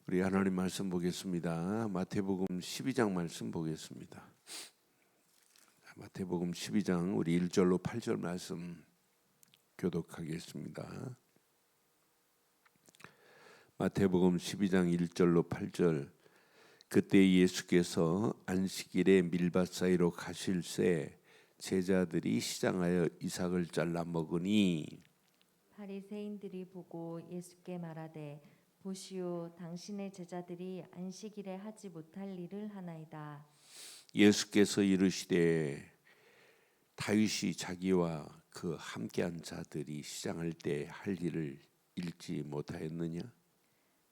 우리 하나님 말씀 보겠습니다. 마태복음 12장 말씀 보겠습니다. 마태복음 12장 우리 1절로 8절 말씀 교독하겠습니다. 마태복음 12장 1절로 8절. 그때 예수께서 안식일에 밀밭 사이로 가실새 제자들이 시장하여 이삭을 잘라 먹으니 바리새인들이 보고 예수께 말하되 보시오, 당신의 제자들이 안식일에 하지 못할 일을 하나이다. 예수께서 이르시되 다윗이 자기와 그 함께한 자들이 시장할 때 할 일을 읽지 못하였느냐?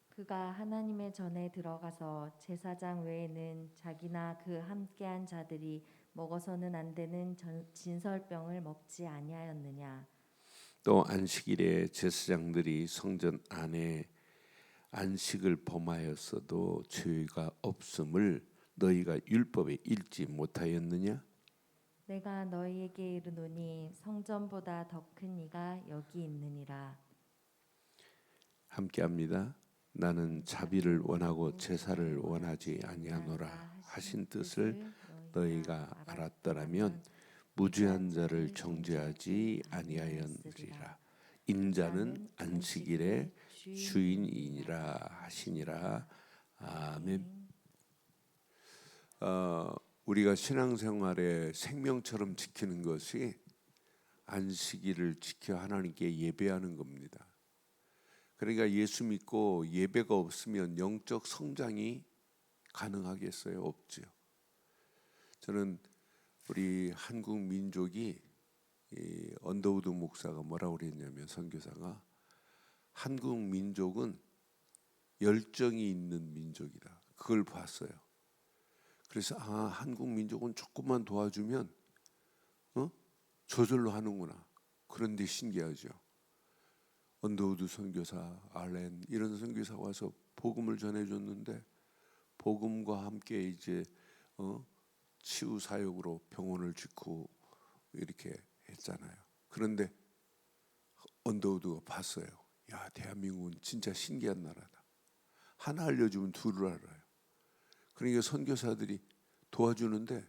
그가 하나님의 전에 들어가서 제사장 외에는 자기나 그 함께한 자들이 먹어서는 안 되는 진설병을 먹지 아니하였느냐? 또 안식일에 제사장들이 성전 안에 안식을 범하였어도 죄가 없음을 너희가 율법에 읽지 못하였느냐? 내가 너희에게 이르노니 성전보다 더 큰 이가 여기 있느니라. 함께합니다. 나는 자비를 원하고 제사를 원하지 아니하노라 하신 뜻을 너희가 알았더라면 무죄한 자를 정죄하지 아니하였느리라. 인자는 안식일의 주인이니라 하시니라. 아멘. 우리가 신앙생활에 생명처럼 지키는 것이 안식일을 지켜 하나님께 예배하는 겁니다. 그러니까 예수 믿고 예배가 없으면 영적 성장이 가능하겠어요? 없죠. 저는 우리 한국 민족이 언더우드 목사가 뭐라고 그랬냐면, 선교사가 한국 민족은 열정이 있는 민족이다. 그걸 봤어요. 그래서 한국 민족은 조금만 도와주면 저절로 하는구나. 그런데 신기하죠. 언더우드 선교사, 알렌 이런 선교사가 와서 복음을 전해줬는데 복음과 함께 이제 치유 사역으로 병원을 짓고 이렇게 했잖아요. 그런데 언더우드가 봤어요. 야, 대한민국은 진짜 신기한 나라다. 하나 알려주면 둘을 알아요. 그러니까 선교사들이 도와주는데,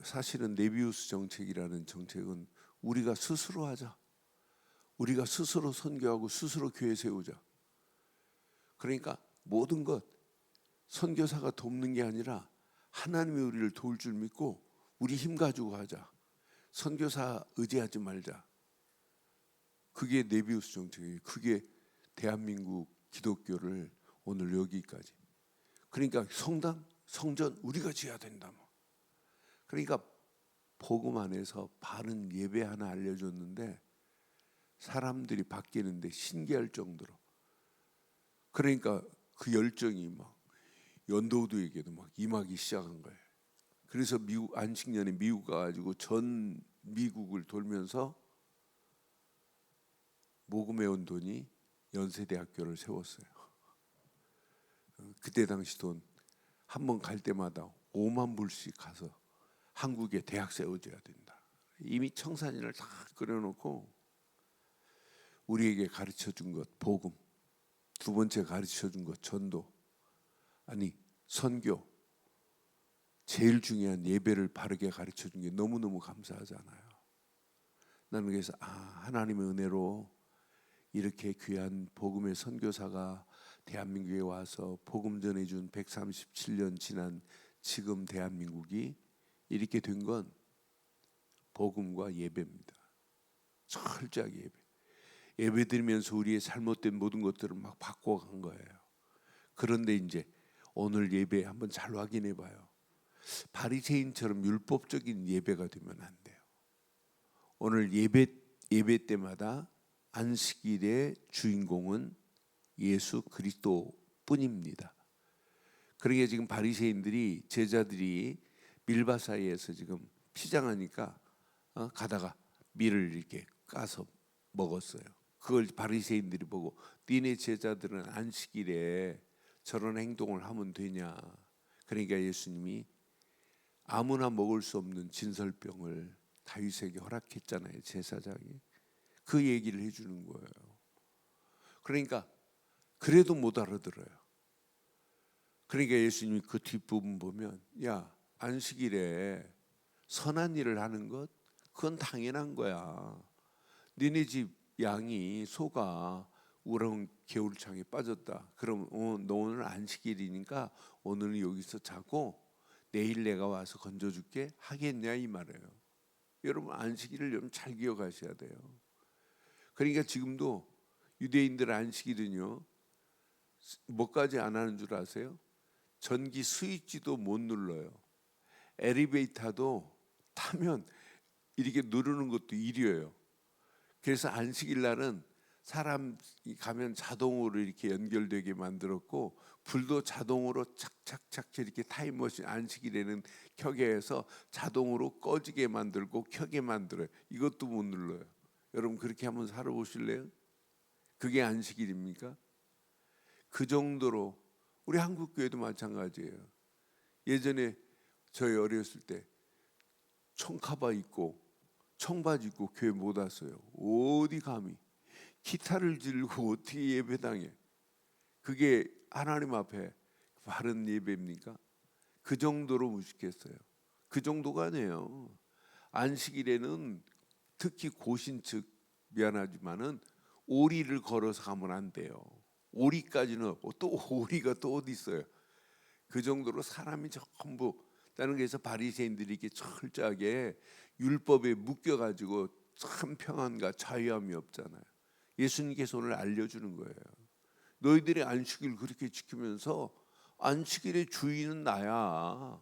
사실은 네비우스 정책이라는 정책은 우리가 스스로 하자. 우리가 스스로 선교하고 스스로 교회 세우자. 그러니까 모든 것 선교사가 돕는 게 아니라 하나님이 우리를 도울 줄 믿고 우리 힘 가지고 하자. 선교사 의지하지 말자. 그게 네비우스 정책이에요. 그게 대한민국 기독교를 오늘 여기까지. 그러니까 성당, 성전 우리가 지어야 된다. 그러니까 복음 안에서 바른 예배 하나 알려줬는데 사람들이 바뀌는데 신기할 정도로. 그러니까 그 열정이 막 언더우드에게도 막 임하기 시작한 거예요. 그래서 미국 안식년에 미국 가가지고 전 미국을 돌면서 모금해온 돈이 연세대학교를 세웠어요. 그때 당시 돈 한 번 갈 때마다 5만 불씩 가서 한국에 대학 세워줘야 된다. 이미 청산인을 다 끓여놓고 우리에게 가르쳐준 것 복음, 두 번째 가르쳐준 것 전도, 아니 선교, 제일 중요한 예배를 바르게 가르쳐준 게 너무너무 감사하잖아요. 나는 그래서 하나님의 은혜로 이렇게 귀한 복음의 선교사가 대한민국에 와서 복음 전해준 137년 지난 지금 대한민국이 이렇게 된 건 복음과 예배입니다. 철저하게 예배 드리면서 우리의 잘못된 모든 것들을 막 바꿔간 거예요. 그런데 이제 오늘 예배 한번 잘 확인해 봐요. 바리새인처럼 율법적인 예배가 되면 안 돼요. 오늘 예배 때마다 안식일의 주인공은 예수 그리스도뿐입니다. 그러게 지금 바리새인들이, 제자들이 밀밭 사이에서 지금 피장하니까 가다가 밀을 이렇게 까서 먹었어요. 그걸 바리새인들이 보고 니네 제자들은 안식일에 저런 행동을 하면 되냐. 그러니까 예수님이 아무나 먹을 수 없는 진설병을 다윗에게 허락했잖아요. 제사장이. 그 얘기를 해주는 거예요. 그러니까 그래도 못 알아들어요. 그러니까 예수님이 그 뒷부분 보면, 야, 안식일에 선한 일을 하는 것 그건 당연한 거야. 니네 집 양이 소가 우렁 개울창에 빠졌다. 그럼 너 오늘 안식일이니까 오늘은 여기서 자고 내일 내가 와서 건져줄게 하겠냐 이 말이에요. 여러분 안식일을 여러분 잘 기억하셔야 돼요. 그러니까 지금도 유대인들 안식일은요 뭐까지 안 하는 줄 아세요? 전기 스위치도 못 눌러요. 엘리베이터도 타면 이렇게 누르는 것도 일이에요. 그래서 안식일 날은 사람이 가면 자동으로 이렇게 연결되게 만들었고 불도 자동으로 착착착 이렇게 타임머신 안식일에는 켜게 해서 자동으로 꺼지게 만들고 켜게 만들어요. 이것도 못 눌러요. 여러분 그렇게 한번 살아보실래요? 그게 안식일입니까? 그 정도로 우리 한국 교회도 마찬가지예요. 예전에 저희 어렸을 때 청카바 입고 청바지 입고 교회 못 왔어요. 어디 감히 기타를 들고 어떻게 예배당해? 그게 하나님 앞에 바른 예배입니까? 그 정도로 무식했어요. 그 정도가 아니에요. 안식일에는 특히 고신측 미안하지만은 오리를 걸어서 가면 안 돼요. 오리까지는 또 오리가 또 어디 있어요? 그 정도로 사람이 전부 다른 게서 바리새인들이 이렇게 철저하게 율법에 묶여가지고 참 평안과 자유함이 없잖아요. 예수님께서 오늘 알려주는 거예요. 너희들이 안식일 그렇게 지키면서 안식일의 주인은 나야.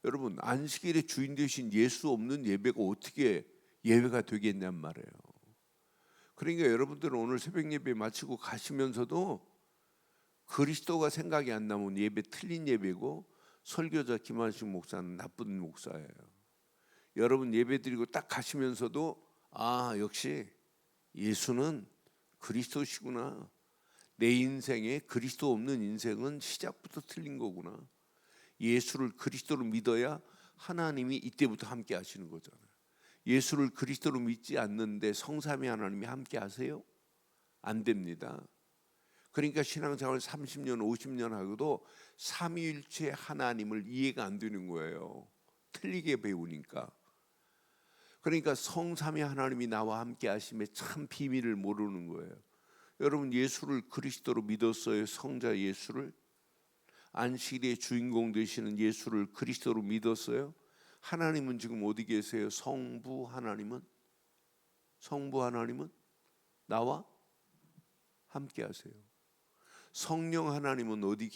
여러분 안식일의 주인 되신 예수 없는 예배가 어떻게 예배가 되겠냔 말이에요. 그러니까 여러분들은 오늘 새벽 예배 마치고 가시면서도 그리스도가 생각이 안 나면 예배 틀린 예배고 설교자 김한식 목사는 나쁜 목사예요. 여러분 예배 드리고 딱 가시면서도 아 역시 예수는 그리스도시구나. 내 인생에 그리스도 없는 인생은 시작부터 틀린 거구나. 예수를 그리스도로 믿어야 하나님이 이때부터 함께 하시는 거잖아요. 예수를 그리스도로 믿지 않는데 성삼위 하나님이 함께 하세요? 안 됩니다. 그러니까 신앙생활 30년 50년 하고도 삼위일체 하나님을 이해가 안 되는 거예요. 틀리게 배우니까. 그러니까 성삼위 하나님이 나와 함께 하심에 참 비밀을 모르는 거예요. 여러분 예수를 그리스도로 믿었어요? 성자 예수를? 안식일의 주인공 되시는 예수를 그리스도로 믿었어요? 하나님은 지금 어디 계세요? 성부 하나님은 나와 함께 하세요. 성령 하나님은 어디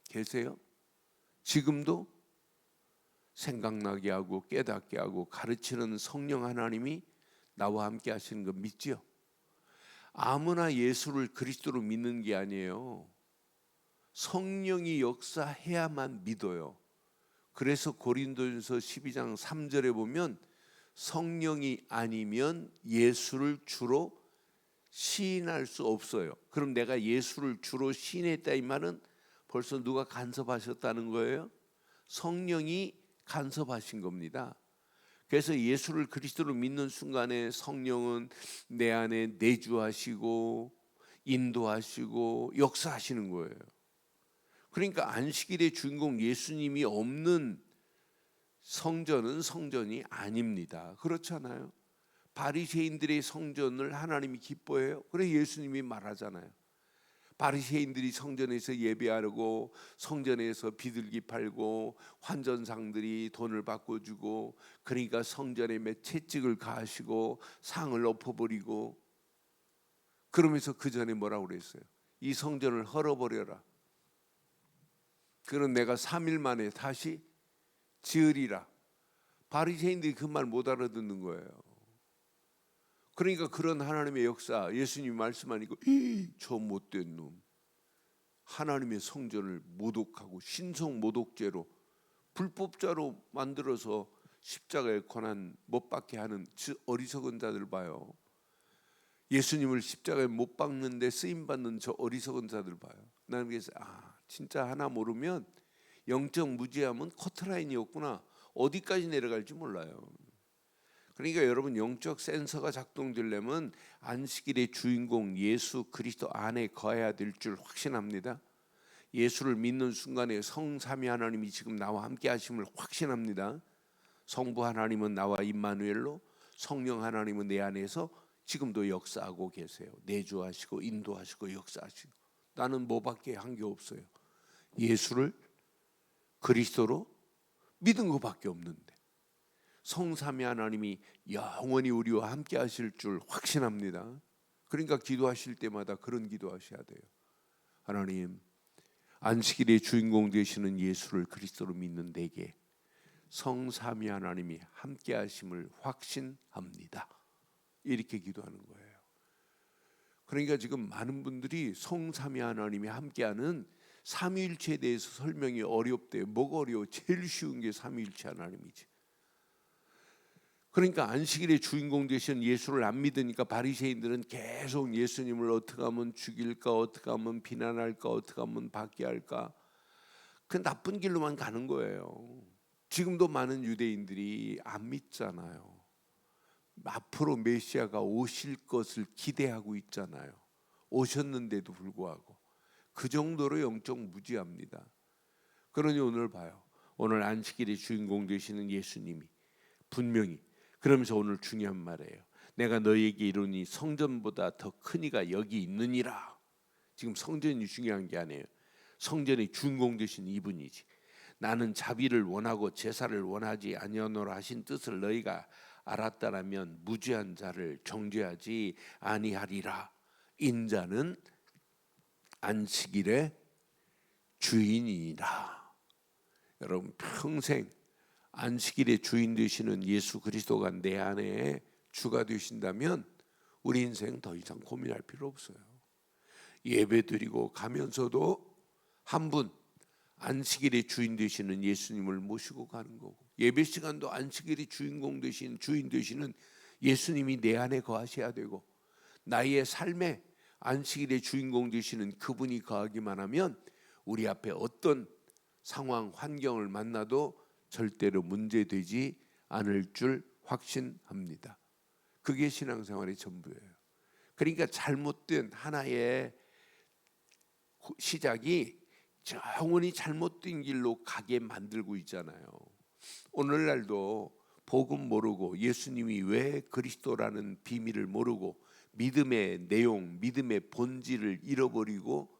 계세요? 지금도 생각나게 하고 깨닫게 하고 가르치는 성령 하나님이 나와 함께 하시는 거 믿지요? 아무나 예수를 그리스도로 믿는 게 아니에요. 성령이 역사해야만 믿어요. 그래서 고린도전서 12장 3절에 보면 성령이 아니면 예수를 주로 시인할 수 없어요. 그럼 내가 예수를 주로 시인했다 이 말은 벌써 누가 간섭하셨다는 거예요? 성령이 간섭하신 겁니다. 그래서 예수를 그리스도로 믿는 순간에 성령은 내 안에 내주하시고 인도하시고 역사하시는 거예요. 그러니까 안식일의 주인공 예수님이 없는 성전은 성전이 아닙니다. 그렇잖아요. 바리새인들의 성전을 하나님이 기뻐해요. 그래 예수님이 말하잖아요. 바리새인들이 성전에서 예배하려고 성전에서 비둘기 팔고 환전상들이 돈을 바꿔주고 그러니까 성전에 몇 채찍을 가하시고 상을 엎어버리고 그러면서 그 전에 뭐라고 그랬어요? 이 성전을 헐어버려라. 그럼 내가 3일 만에 다시 지으리라. 바리새인들이 그 말 못 알아듣는 거예요. 그러니까 그런 하나님의 역사 예수님이 말씀하니까 저 못된 놈 하나님의 성전을 모독하고 신성 모독죄로 불법자로 만들어서 십자가에 고난 못 박게 하는 어리석은 자들 봐요. 예수님을 십자가에 못 박는데 쓰임받는 저 어리석은 자들 봐요. 나는 그래서 진짜 하나 모르면 영적 무지함은 커트라인이었구나. 어디까지 내려갈지 몰라요. 그러니까 여러분 영적 센서가 작동되려면 안식일의 주인공 예수 그리스도 안에 거해야 될 줄 확신합니다. 예수를 믿는 순간에 성삼위 하나님이 지금 나와 함께 하심을 확신합니다. 성부 하나님은 나와 임마누엘로, 성령 하나님은 내 안에서 지금도 역사하고 계세요. 내주하시고 인도하시고 역사하시고. 나는 뭐밖에 한 게 없어요. 예수를 그리스도로 믿은 것밖에 없는데 성삼위 하나님이 영원히 우리와 함께 하실 줄 확신합니다. 그러니까 기도하실 때마다 그런 기도하셔야 돼요. 하나님, 안식일의 주인공 되시는 예수를 그리스도로 믿는 내게 성삼위 하나님이 함께 하심을 확신합니다. 이렇게 기도하는 거예요. 그러니까 지금 많은 분들이 성삼위 하나님이 함께하는 삼위일체에 대해서 설명이 어렵대요. 뭐가 어려워? 제일 쉬운 게 삼위일체 하나님이지. 그러니까 안식일의 주인공 되신 예수를 안 믿으니까 바리새인들은 계속 예수님을 어떻게 하면 죽일까, 어떻게 하면 비난할까, 어떻게 하면 받게 할까, 그 나쁜 길로만 가는 거예요. 지금도 많은 유대인들이 안 믿잖아요. 앞으로 메시아가 오실 것을 기대하고 있잖아요. 오셨는데도 불구하고 그 정도로 영적 무지합니다. 그러니 오늘 봐요. 오늘 안식일의 주인공 되시는 예수님이 분명히 그러면서 오늘 중요한 말이에요. 내가 너희에게 이르니 성전보다 더 큰 이가 여기 있느니라. 지금 성전이 중요한 게 아니에요. 성전의 주인공 되신 이분이지. 나는 자비를 원하고 제사를 원하지 아니하노라 하신 뜻을 너희가 알았다라면 무죄한 자를 정죄하지 아니하리라. 인자는 안식일의 주인이니라. 여러분 평생 안식일의 주인 되시는 예수 그리스도가 내 안에 주가 되신다면 우리 인생 더 이상 고민할 필요 없어요. 예배드리고 가면서도 한 분 안식일의 주인 되시는 예수님을 모시고 가는 거고, 예배 시간도 안식일의 주인공 되신 주인 되시는 예수님이 내 안에 거하셔야 되고, 나의 삶에 안식일의 주인공 되시는 그분이 거하기만 하면 우리 앞에 어떤 상황 환경을 만나도 절대로 문제되지 않을 줄 확신합니다. 그게 신앙생활의 전부예요. 그러니까 잘못된 하나의 시작이 영원히 잘못된 길로 가게 만들고 있잖아요. 오늘날도 복음 모르고 예수님이 왜 그리스도라는 비밀을 모르고 믿음의 내용, 믿음의 본질을 잃어버리고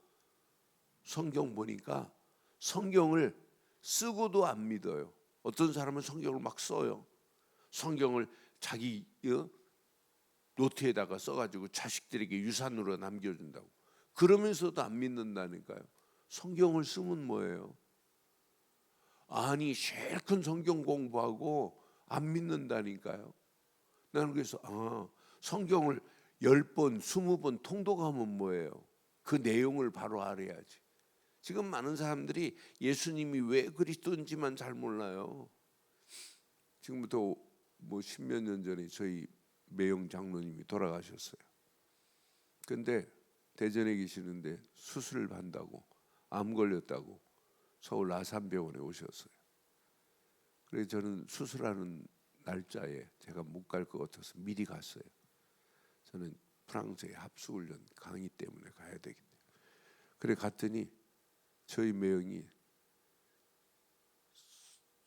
성경 보니까 성경을 쓰고도 안 믿어요. 어떤 사람은 성경을 막 써요. 성경을 자기 노트에다가 써가지고 자식들에게 유산으로 남겨준다고. 그러면서도 안 믿는다니까요. 성경을 쓰면 뭐예요? 아니 실컷 성경 공부하고 안 믿는다니까요. 나는 그래서 성경을 10번, 20번 통독하면 뭐예요? 그 내용을 바로 알아야지. 지금 많은 사람들이 예수님이 왜 그리스도인지만 잘 몰라요. 지금부터 뭐 10몇 년 전에 저희 매영 장로님이 돌아가셨어요. 근데 대전에 계시는데 수술을 받는다고 암 걸렸다고 서울 아산병원에 오셨어요. 그래서 저는 수술하는 날짜에 제가 못 갈 것 같아서 미리 갔어요. 저는 프랑스의 합수훈련 강의 때문에 가야 되기 때문에. 그래 갔더니 저희 매형이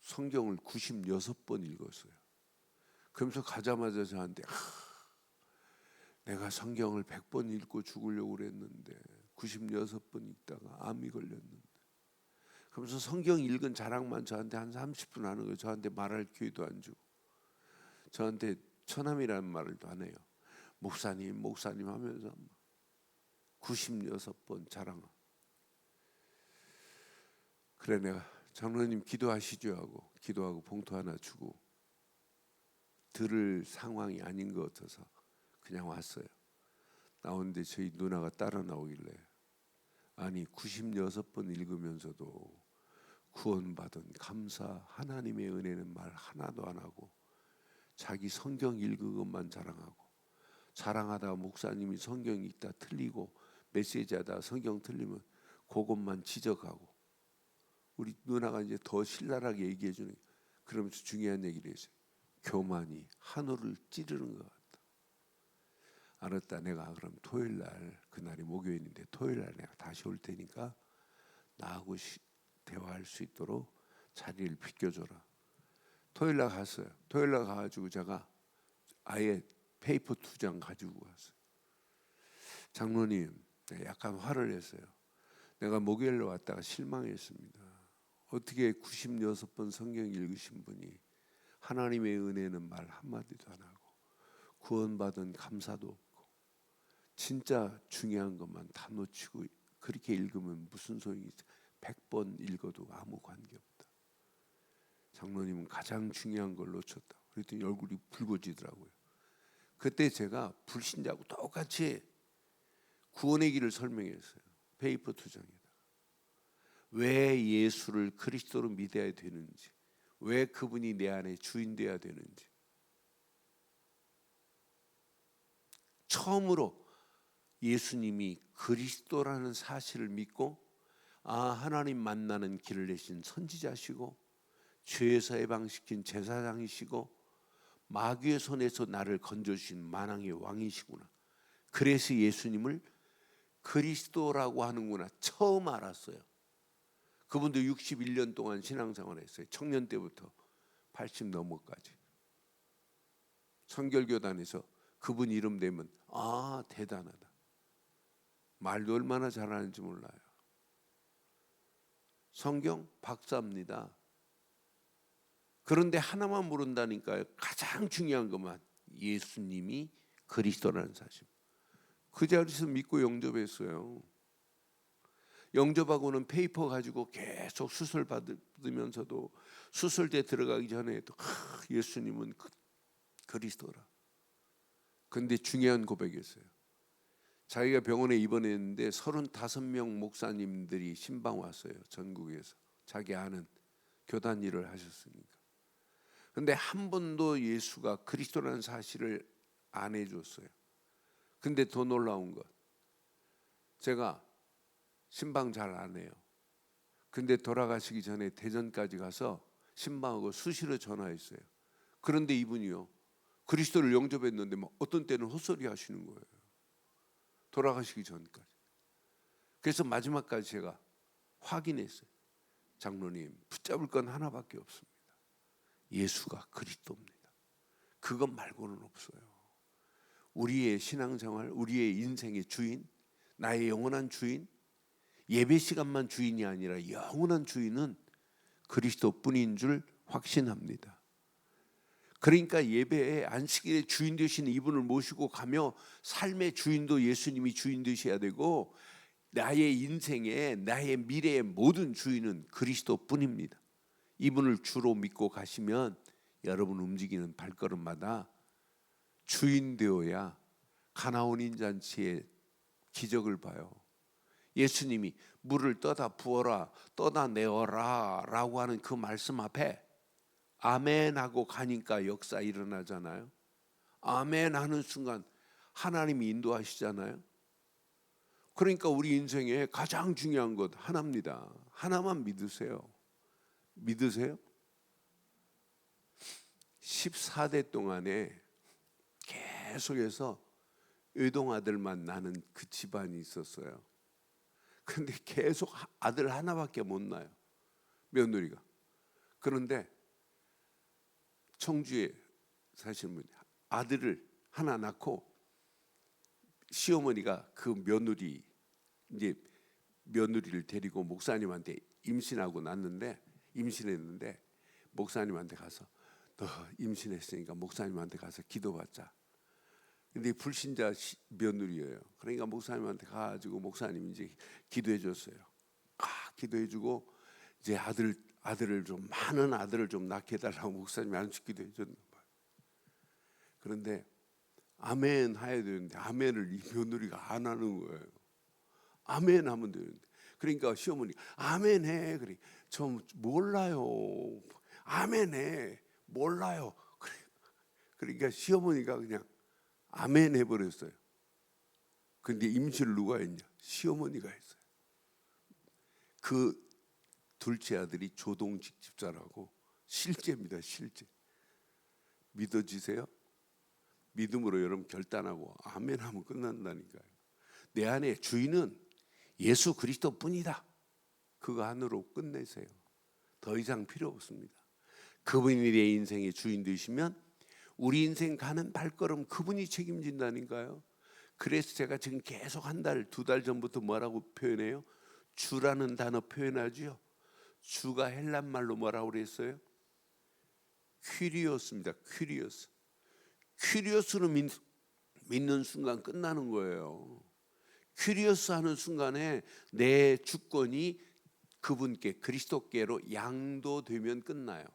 성경을 96번 읽었어요. 그러면서 가자마자 저한테 내가 성경을 100번 읽고 죽으려고 그랬는데 96번 읽다가 암이 걸렸는데, 그러면서 성경 읽은 자랑만 저한테 한 30분 하는 거예요. 저한테 말할 기회도 안 주고 저한테 처남이라는 말도 안 해요. 목사님 하면서 96번 자랑하고. 그래 내가 장로님 기도하시죠 하고 기도하고 봉투 하나 주고 들을 상황이 아닌 것 같아서 그냥 왔어요. 나오는데 저희 누나가 따라 나오길래 아니 96번 읽으면서도 구원받은 감사 하나님의 은혜는 말 하나도 안 하고 자기 성경 읽은 것만 자랑하다가 목사님이 성경 읽다 틀리고 메시지하다 성경 틀리면 그것만 지적하고, 우리 누나가 이제 더 신랄하게 얘기해 주는, 그러면서 중요한 얘기를 했어요. 교만이 하늘을 찌르는 것 같다. 알았다. 내가 그럼 토요일 날, 그날이 목요일인데 토요일 날 내가 다시 올 테니까 나하고 대화할 수 있도록 자리를 비켜줘라. 토요일 날 갔어요. 토요일 날 가가지고 제가 아예 페이퍼 2장 가지고 갔어요. 장로님, 약간 화를 냈어요. 내가 목요일로 왔다가 실망했습니다. 어떻게 96번 성경 읽으신 분이 하나님의 은혜는 말 한마디도 안 하고 구원받은 감사도 없고 진짜 중요한 것만 다 놓치고 그렇게 읽으면 무슨 소용이 있어? 100번 읽어도 아무 관계없다. 장로님은 가장 중요한 걸 놓쳤다. 그랬더니 얼굴이 붉어지더라고요. 그때 제가 불신자하고 똑같이 구원의 길을 설명했어요. 페이퍼 2장에다. 왜 예수를 그리스도로 믿어야 되는지, 왜 그분이 내 안에 주인 되어야 되는지. 처음으로 예수님이 그리스도라는 사실을 믿고 하나님 만나는 길을 내신 선지자시고 죄에서 해방시킨 제사장이시고 마귀의 손에서 나를 건져주신 만왕의 왕이시구나. 그래서 예수님을 그리스도라고 하는구나 처음 알았어요. 그분도 61년 동안 신앙생활을 했어요. 청년 때부터 80 넘어까지. 성결교단에서 그분 이름 대면 대단하다. 말도 얼마나 잘하는지 몰라요. 성경 박사입니다. 그런데 하나만 모른다니까요. 가장 중요한 것만, 예수님이 그리스도라는 사실. 그 자리에서 믿고 영접했어요. 영접하고는 페이퍼 가지고 계속 수술 받으면서도 수술대 들어가기 전에도 예수님은 그리스도라. 근데 중요한 고백이었어요. 자기가 병원에 입원했는데 35명 목사님들이 신방 왔어요. 전국에서. 자기 아는 교단 일을 하셨으니까. 근데 한 번도 예수가 그리스도라는 사실을 안 해줬어요. 근데 더 놀라운 것, 제가 신방 잘 안 해요. 근데 돌아가시기 전에 대전까지 가서 신방하고 수시로 전화했어요. 그런데 이분이요, 그리스도를 영접했는데 막 어떤 때는 헛소리 하시는 거예요. 돌아가시기 전까지. 그래서 마지막까지 제가 확인했어요. 장로님, 붙잡을 건 하나밖에 없습니다. 예수가 그리스도입니다. 그것 말고는 없어요. 우리의 신앙생활, 우리의 인생의 주인, 나의 영원한 주인, 예배 시간만 주인이 아니라 영원한 주인은 그리스도뿐인 줄 확신합니다. 그러니까 예배에 안식일의 주인 되시는 이분을 모시고 가며 삶의 주인도 예수님이 주인 되셔야 되고 나의 인생의, 나의 미래의 모든 주인은 그리스도뿐입니다. 이분을 주로 믿고 가시면 여러분 움직이는 발걸음마다 주인 되어야 가나온 잔치의 기적을 봐요. 예수님이 물을 떠다 부어라, 떠다 내어라 라고 하는 그 말씀 앞에 아멘 하고 가니까 역사 일어나잖아요. 아멘 하는 순간 하나님이 인도하시잖아요. 그러니까 우리 인생에 가장 중요한 것 하나입니다. 하나만 믿으세요. 믿으세요? 14대 동안에 계속해서 외동아들만 낳는 그 집안이 있었어요. 근데 계속 아들 하나밖에 못 낳아요. 며느리가. 그런데 청주에 사시는 분이 아들을 하나 낳고 시어머니가 그 며느리를 데리고 목사님한테 임신했는데 목사님한테 가서 너 임신했으니까 목사님한테 가서 기도받자. 근데 불신자 며느리예요. 그러니까 목사님한테 가가지고 목사님이 이제 기도해줬어요. 기도해주고 이제 아들을 좀 많은 아들을 좀 낳게 해달라고 목사님이 안수 기도해줬나 봐요. 그런데 아멘 해야 되는데 아멘을 이 며느리가 안 하는 거예요. 아멘 하면 되는데. 그러니까 시어머니 아멘 해. 그래. 저 몰라요. 아멘 해. 몰라요. 그러니까 시어머니가 그냥 아멘 해버렸어요. 근데 임신을 누가 했냐? 시어머니가 했어요. 그 둘째 아들이 조동직 집사라고 실제입니다. 실제. 믿어지세요? 믿음으로 여러분 결단하고 아멘 하면 끝난다니까요. 내 안에 주인은 예수 그리스도뿐이다. 그거 안으로 끝내세요. 더 이상 필요 없습니다. 그분이 내 인생의 주인 되시면 우리 인생 가는 발걸음 그분이 책임진다니까요. 그래서 제가 지금 계속 한 달, 두 달 전부터 뭐라고 표현해요? 주라는 단어 표현하죠. 주가 헬란 말로 뭐라고 그랬어요? 퀴리오스입니다. 퀴리오스. 퀴리오스로 믿는 순간 끝나는 거예요. 퀴리오스 하는 순간에 내 주권이 그분께 그리스도께로 양도되면 끝나요.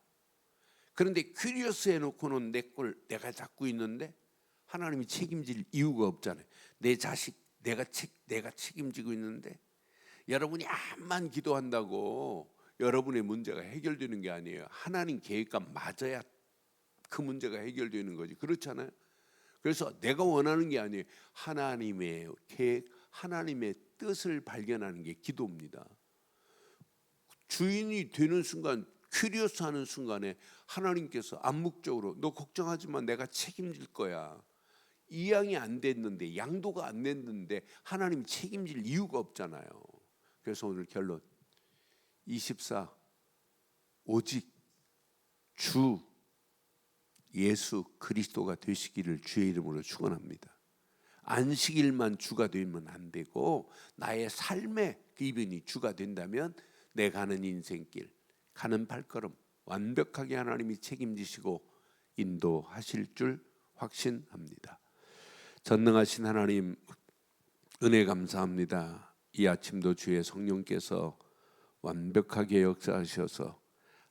그런데 퀴리오스 해놓고는 내 걸 내가 잡고 있는데 하나님이 책임질 이유가 없잖아요. 내 자식 내가 책임지고 있는데 여러분이 암만 기도한다고 여러분의 문제가 해결되는 게 아니에요. 하나님 계획과 맞아야 그 문제가 해결되는 거지. 그렇잖아요. 그래서 내가 원하는 게 아니에요. 하나님의 계획, 하나님의 뜻을 발견하는 게 기도입니다. 주인이 되는 순간, 큐리오스 하는 순간에 하나님께서 암묵적으로 너 걱정하지 마, 내가 책임질 거야. 이양이 안 됐는데, 양도가 안 됐는데 하나님이 책임질 이유가 없잖아요. 그래서 오늘 결론 24 오직 주 예수 그리스도가 되시기를 주의 이름으로 축원합니다. 안식일만 주가 되면 안 되고 나의 삶의 이분이 주가 된다면 내 가는 인생길, 가는 발걸음 완벽하게 하나님이 책임지시고 인도하실 줄 확신합니다. 전능하신 하나님 은혜 감사합니다. 이 아침도 주의 성령께서 완벽하게 역사하셔서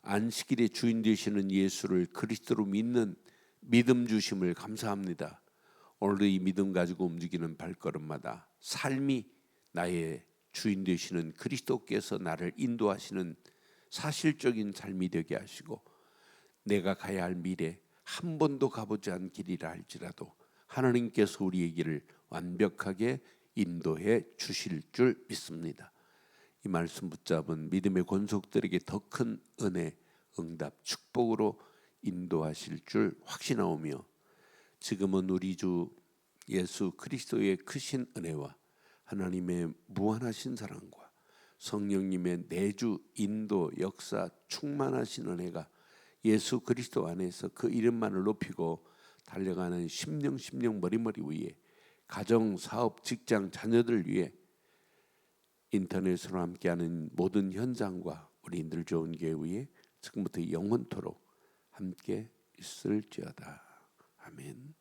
안식일의 주인 되시는 예수를 그리스도로 믿는 믿음 주심을 감사합니다. 오늘도 이 믿음 가지고 움직이는 발걸음마다 삶이 나의 주인 되시는 그리스도께서 나를 인도하시는 사실적인 삶이 되게 하시고 내가 가야 할 미래 한 번도 가보지 않은 길이라 할지라도 하나님께서 우리의 길을 완벽하게 인도해 주실 줄 믿습니다. 이 말씀 붙잡은 믿음의 권속들에게 더 큰 은혜, 응답, 축복으로 인도하실 줄 확신하오며 지금은 우리 주 예수 그리스도의 크신 은혜와 하나님의 무한하신 사랑과 성령님의 내주 인도 역사 충만하신 은혜가 예수 그리스도 안에서 그 이름만을 높이고 달려가는 심령 머리머리 위에 가정, 사업, 직장, 자녀들 위해 인터넷으로 함께하는 모든 현장과 우리 늘 좋은 교회 위에 지금부터 영원토록 함께 있을지어다. 아멘.